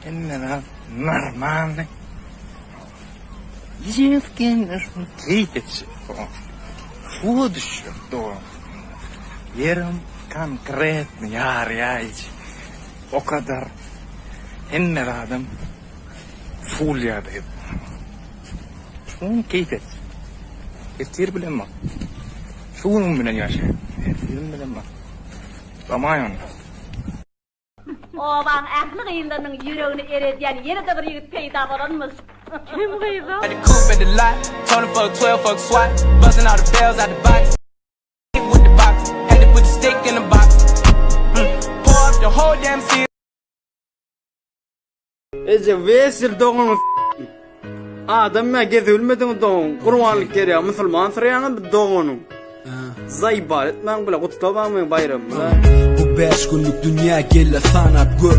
Enneler нормальный. Девки кейтечи. Будущее, то. Yerim конкретно, яряйчи. O kadar enneler adam full yadaydı. Şunu кейтеч. Ertir bilemem. Şunun bilen yaşayın. Ertirim bilemem. Zamayın. Oban ahli gıyınlarının yüreğini erediyen yeni de bir yigit peyda bolanmış. Kim gıydı? At the coupe at the lot, Tony fuck 12 fuck SWAT, busting all the bells out the box. Hit with the box, had to put the stick in the box. Pour up the whole damn scene. Ece vesir doğunu adam mı gezülmedin doğun Kur'anlık keriya Müslüman sırayana doğunu Zaybar etmen bile kutlaman bayram Bu 5 günlük dünya gelle sanat gör.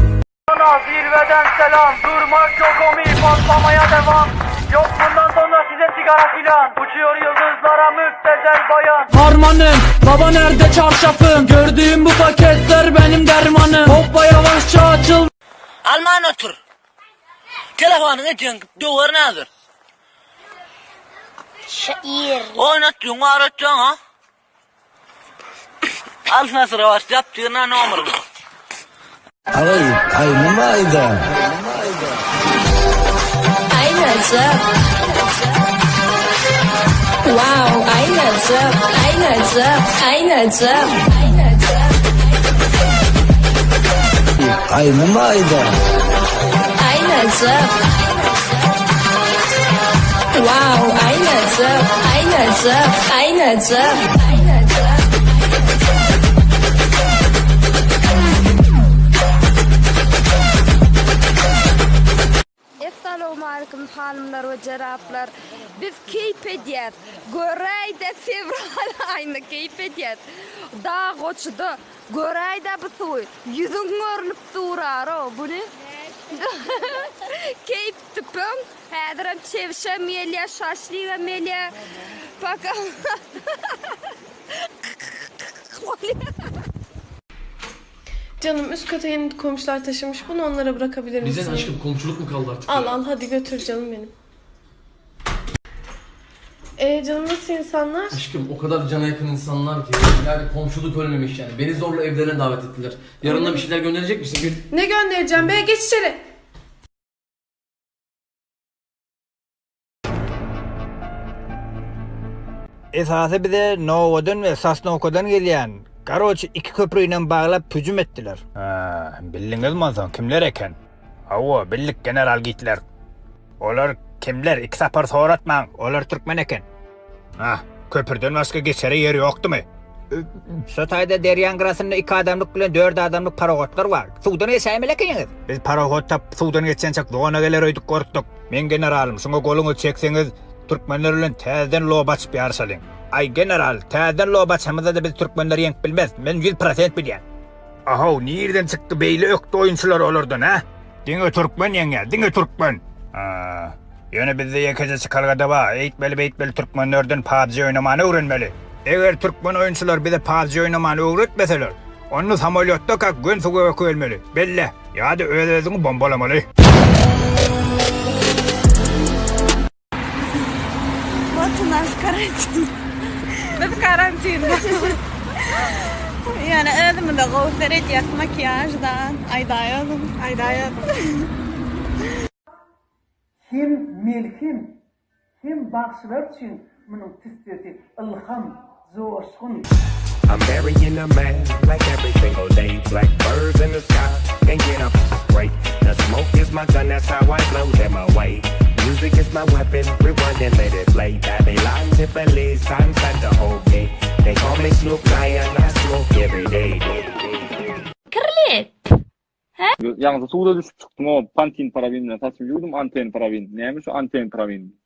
Sana zirveden selam, durmak yok omi, patlamaya devam. Yok bundan sonra size sigara filan. Uçuyor yıldızlara müptezel bayan. Harmanım, baba nerede çarşafım? Gördüğüm bu paketler benim dermanım. Hoppa yavaşça açıl. Alman otur. Telefonunu edin, duvarını hazır. Şair. Oynatıyorsun, ağrıtıyorsun ha. Altına sıra var, yaptığına ne olur? Aynı ayda. Aynacık. Wow, aynacık, aynacık, aynacık. Aynı ayda. Aynacık. Wow, aynacık, aynacık, aynacık. Assalamu alaikum hanımlar ve cerrahlar. Biz keyif ediyoruz. Göreyde fevral ayını keyif ediyoruz. Dağ koçdu. Göreyde bu suyu. Yüzün görünüp durar o. Bu ne? Keyif tıpım. Hadiram çevşem yeliye, şaşliye meliye. Bakalım. Canım üst kata yeni komşular taşımış. Bunu onlara bırakabilir misin? Bize aşkım komşuluk mu kaldı artık? Al al hadi götür canım benim. Canım nasıl insanlar? Aşkım o kadar cana yakın insanlar ki yani komşuluk ölmemiş yani. Beni zorla evlerine davet ettiler. Yarın da bir şeyler gönderecek misin? Ne göndereceğim be? Geç içeri. Esası bize Novo'dan ve Sasnovko'dan gelen Karoç iki köprüyle bağlap hücum ettiler. Bildiniz mi son kimler eken? Avo birlik general gittiler. Olar kimler? İki sapar soğratman. Olar Türkmen eken. Köprüden başka geçeri yeri yoktu mu? Sotayda Deryan Grası'nda 2 adamlık bilen 4 adamlık paragotlar var. Sudan geçeyim lekeniz. Biz paragot tap sudan geçsensek doğana gelir öydük korktuk. Men generalım şuna golunu çekseniz Türkmenler ile tezden lobaç bir arsalın. Ay general, tezden lobaçımızda da biz Türkmenler yenk bilmez. Ben 100% biliyen. Aha, nereden çıktı beyli öktü oyuncular olurdun ha? Dine Türkmen yenge, dine Türkmen. Yani bizde yekaca çıkargada var. Eğitmeli Türkmenlerden PUBG oynamanı öğrenmeli. Eğer Türkmen oyuncular bize PUBG oynamanı öğretmeseler, onu samolyotta kalk gün suya koyulmalı. Belli. Ya da öylesini bombalamalı. Вот у нас карантин. Biz karantinda. Yani özümde gösteret yak makyajdan. Aydayalım. Kim milkim, kim bakşılar için bunun tüsteti, ilham, zorskun. I'm burying a man like every single day. Black birds in the sky, can't get up straight. The smoke is my gun, that's how I blow them away. Music is my weapon, we run and let it play. Babylon, Tiffany, sunset the whole day. They call me Snoop Lion, I smoke every day. Kırlet. Yalnız suda düşüp çıktım o pantin paravinle tasvip yurdum anten paravin. Neymiş o anten paravin?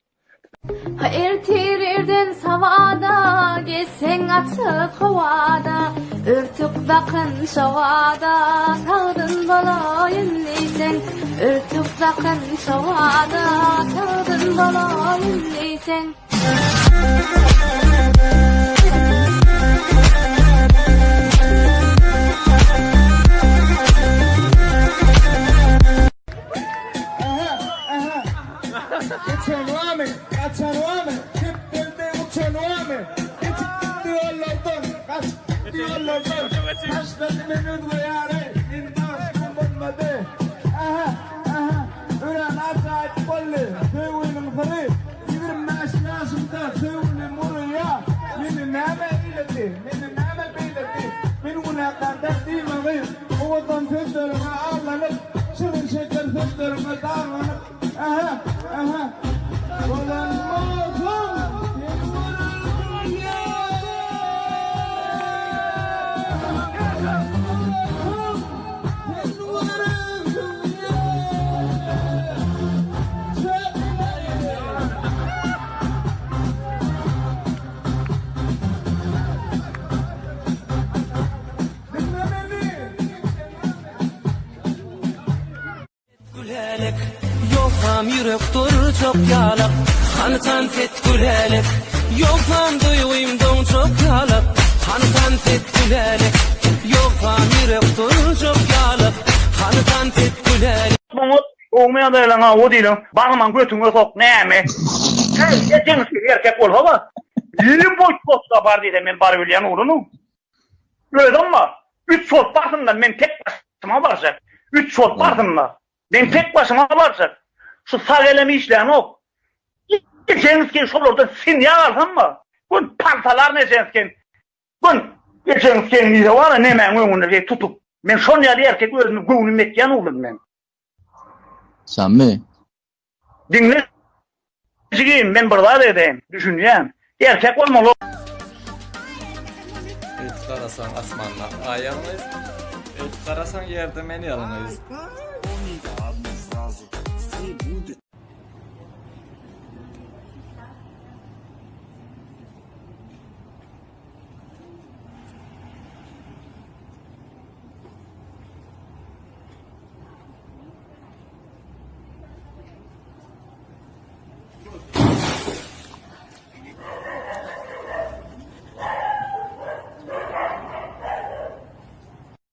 Ertirirden savada, geçsen açık havada, örtük bakın şavada, sağdın balayın neysen, örtük bakın şavada, sağdın balayın neysen. Gözlerime ağlanıp, şirin şeker sözlerime dağlanıp, aha, aha. Dolanmazım, sen vurur dünya. Yoxam yürekdir çok yalaq Xanıqan fet gülelik Yoxam duyğumdan çok yalaq Xanıqan fet gülelik Yoxam yürekdir çok yalaq Xanıqan fet gülelik Bunu olmaya da elana o değilim. Bağman götüne sok neyme? Geçeniz ki erkek ol hava. Yeni boş posta var diye men bari bilyen oğlunu. Öyle ama 3 sort başında men tek başıma varacak. 3 sort başında. Ben tek başıma varacak. Şu sağ elemi işleyen o. Geçeniz ki şurada sinyal alsam mı? Bu pantalar ne geçeniz Bu geçeniz ki niye var ne men önünde tutup. Men son ya erkek özünü gönlüm etken oğlum men. Sen mi? Dinle. Çıkayım ben burada edeyim. Düşüneceğim. Erkek olmalı. Et karasan asmanlar ayağınız. Et karasan yerde meni alınız.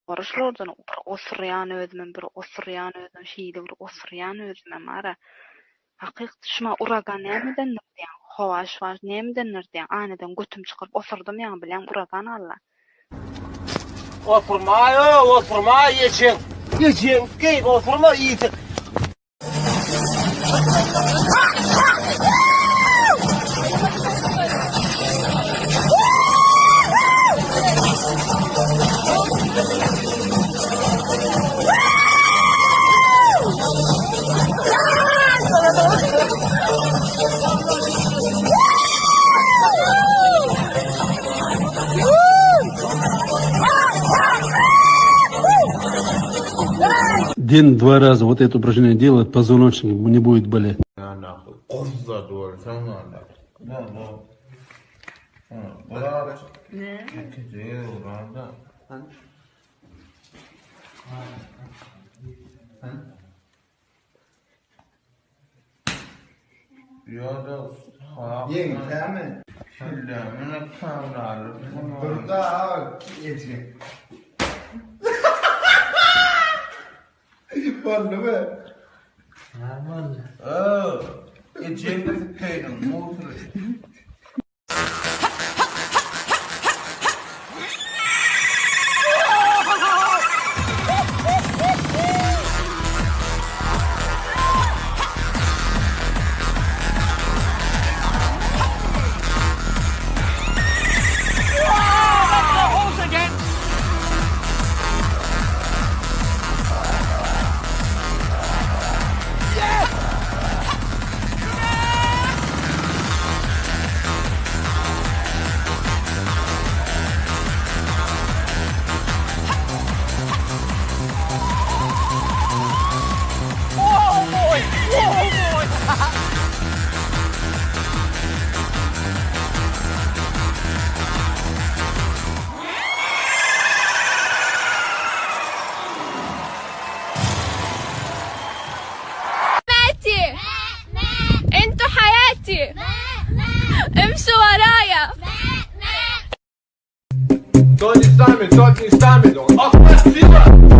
Barışlardan bir osıryan özümün bir osıryan özüm şeýle bir osıryan özümem ara. Hakyky düşme uragan nämeden diýen, hawa şwaş nämeden diýen, aneden götüm çykyp osurdym ýa bilen uragan alla. Oturma, yeçin. Yeçin, geyik oturma, yiğitin. День 2 раза вот это упражнение делает, позвоночник не будет болеть. Vallahi mi? Geçen kaydım, motor. انتوا حياتي امشوا ورايا Dort ist damit. Ach, was lieber!